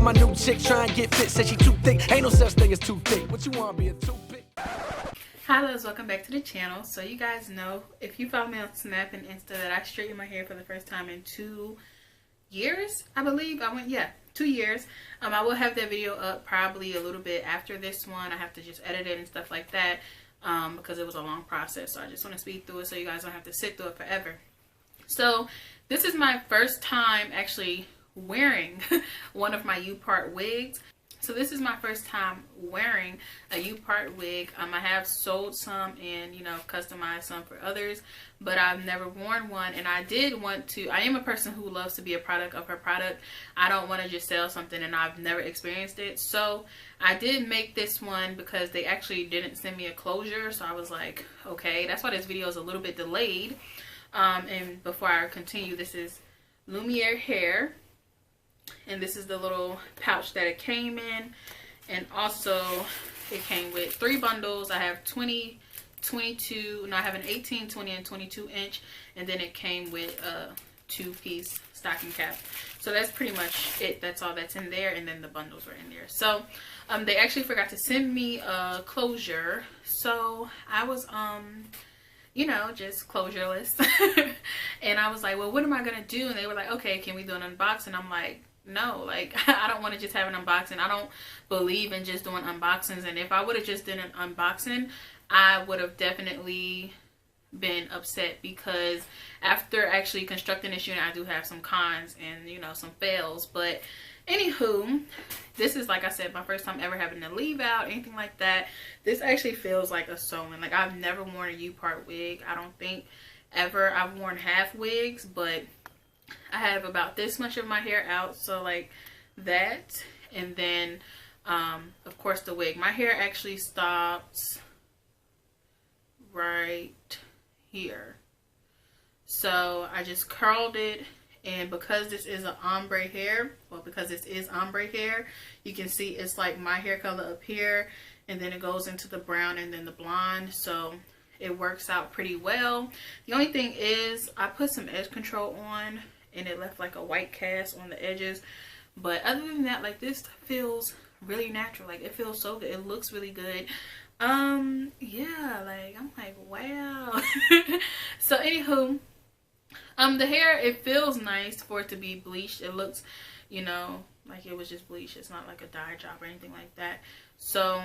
my new chick try and get fit, said she too thick. Ain't no such thing as too thick. What you want, be a toothpick? Hi loves, welcome back to the channel. So you guys know, if you follow me on Snap and Insta, that I straightened my hair for the first time in 2 years, I believe. 2 years. I will have that video up probably a little bit after this one. I have to just edit it and stuff like that because it was a long process. So I just want to speed through it so you guys don't have to sit through it forever. So this is my first time actually wearing one of my U-part wigs. So this is my first time wearing a U-part wig. I have sold some and, you know, customized some for others, but I've never worn one. And I did want to, I am a person who loves to be a product of her product. I don't want to just sell something and I've never experienced it. So I did make this one because they actually didn't send me a closure. So I was like, okay, that's why this video is a little bit delayed. And before I continue, this is Lumiere hair. And this is the little pouch that it came in. And also it came with 3 bundles. I have 20, 22, no, I have an 18, 20, and 22 inch. And then it came with a 2-piece stocking cap. So that's pretty much it. That's all that's in there. And then the bundles were in there. So they actually forgot to send me a closure. So I was you know, just closureless. And I was like, well, what am I gonna do? And they were like, okay, can we do an unboxing? I'm like, no, like I don't want to just have an unboxing. I don't believe in just doing unboxings. And if I would have just done an unboxing, I would have definitely been upset, because after actually constructing this unit, I do have some cons and, you know, some fails. But anywho, this is, like I said, my first time ever having to leave out anything like that. This actually feels like a sewing. Like, I've never worn a U-part wig, I don't think ever. I've worn half wigs, but I have about this much of my hair out, so like that. And then of course the wig, my hair actually stops right here, so I just curled it. And because this is an ombre hair, well, because this is ombre hair, you can see it's like my hair color up here, and then it goes into the brown and then the blonde. So it works out pretty well. The only thing is I put some edge control on and it left like a white cast on the edges. But other than that, like, this feels really natural. Like, it feels so good. It looks really good. Yeah, like, I'm like, wow. So anywho, the hair, it feels nice for it to be bleached. It looks, you know, like it was just bleached. It's not like a dye job or anything like that. So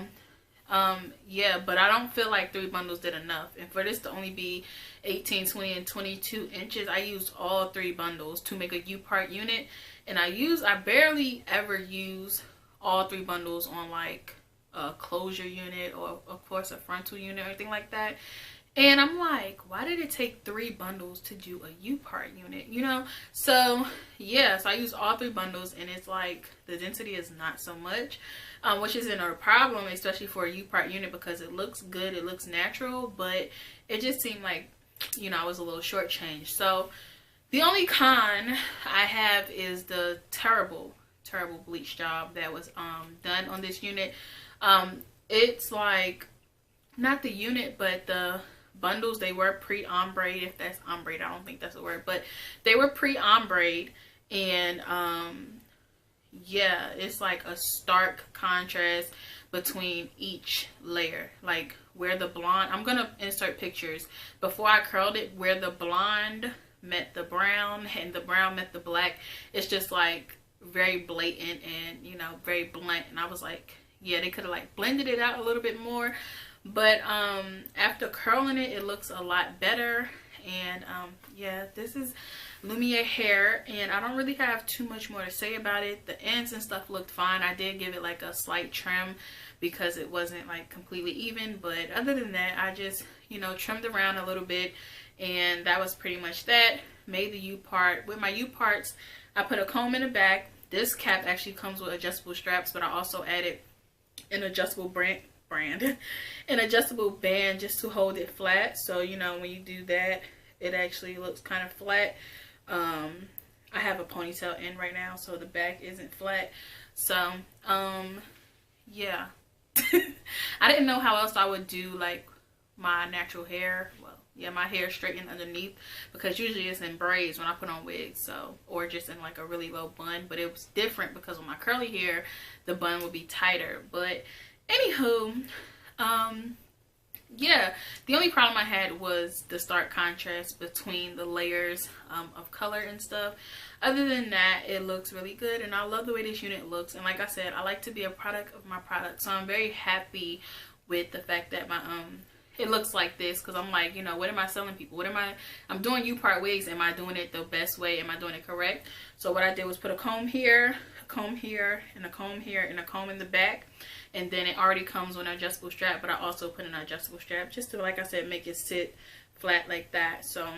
yeah, but I don't feel like 3 bundles did enough. And for this to only be 18, 20, and 22 inches, I used all 3 bundles to make a U-part unit. And I barely ever use all 3 bundles on like a closure unit, or of course a frontal unit or anything like that. And I'm like, why did it take 3 bundles to do a U-part unit, you know? So yeah, so I use all 3 bundles, and it's like the density is not so much, which isn't a problem, especially for a U-part unit, because it looks good, it looks natural, but it just seemed like, you know, I was a little shortchanged. So the only con I have is the terrible bleach job that was done on this unit. It's like, not the unit, but the bundles, they were pre-ombre, if that's ombre, I don't think that's a word, but they were pre-ombre. And yeah, it's like a stark contrast between each layer. Like where the blonde, I'm gonna insert pictures before I curled it, where the blonde met the brown and the brown met the black. It's just like very blatant and, you know, very blunt. And I was like, yeah, they could have like blended it out a little bit more. But after curling it, it looks a lot better. And yeah, this is Lumiere hair, and I don't really have too much more to say about it. The ends and stuff looked fine. I did give it like a slight trim because it wasn't like completely even, but other than that, I just, you know, trimmed around a little bit, and that was pretty much that. Made the U-part. With my U-parts, I put a comb in the back. This cap actually comes with adjustable straps, but I also added an adjustable an adjustable band just to hold it flat. So, you know, when you do that, it actually looks kind of flat. I have a ponytail in right now, so the back isn't flat. So yeah. I didn't know how else I would do like my natural hair. Well, yeah, my hair straightened underneath, because usually it's in braids when I put on wigs, so, or just in like a really low bun. But it was different because with my curly hair, the bun would be tighter. But anywho, yeah, the only problem I had was the stark contrast between the layers of color and stuff. Other than that, it looks really good, and I love the way this unit looks. And like I said, I like to be a product of my product, so I'm very happy with the fact that my it looks like this, because I'm like, you know, what am I selling people? I'm doing U-part wigs. Am I doing it the best way? Am I doing it correct? So what I did was put a comb here, a comb here, and a comb here, and a comb in the back. And then it already comes with an adjustable strap, but I also put an adjustable strap just to, like I said, make it sit flat like that. So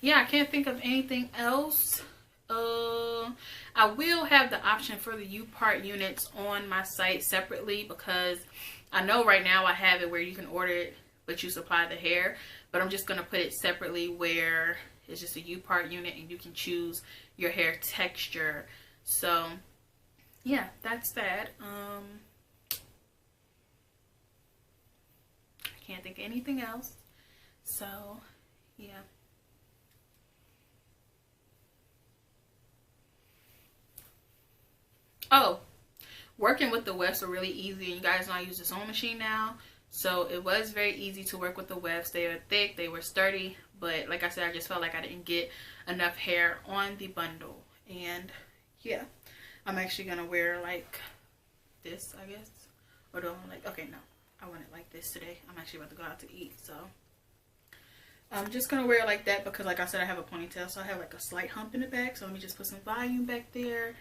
yeah, I can't think of anything else. I will have the option for the U-part units on my site separately, because I know right now I have it where you can order it but you supply the hair, but I'm just going to put it separately where it's just a U-part unit and you can choose your hair texture. So yeah, that's that. I can't think of anything else. So yeah. Oh, working with the wefts are really easy. You guys know I use the sewing machine now, so it was very easy to work with the wefts. They were thick, they were sturdy, but like I said, I just felt like I didn't get enough hair on the bundle. And yeah, I'm actually gonna wear like this, I guess, or do I want like, okay, no, I want it like this today. I'm actually about to go out to eat, so I'm just gonna wear it like that, because like I said, I have a ponytail, so I have like a slight hump in the back. So let me just put some volume back there.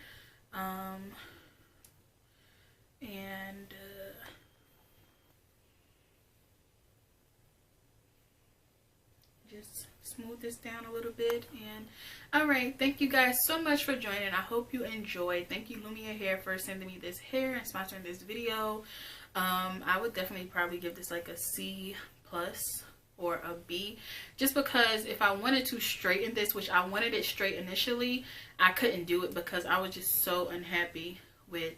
And just smooth this down a little bit. And all right, thank you guys so much for joining. I hope you enjoyed. Thank you, Lumiere Hair, for sending me this hair and sponsoring this video. I would definitely probably give this like a C+ or a B, just because if I wanted to straighten this, which I wanted it straight initially, I couldn't do it because I was just so unhappy with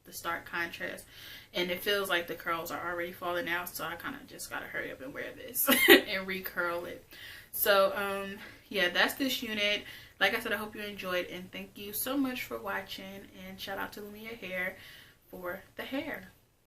the stark contrast, and it feels like the curls are already falling out, so I kind of just gotta hurry up and wear this and recurl it. So yeah, that's this unit. Like I said, I hope you enjoyed, and thank you so much for watching, and shout out to Lumiere Hair for the hair.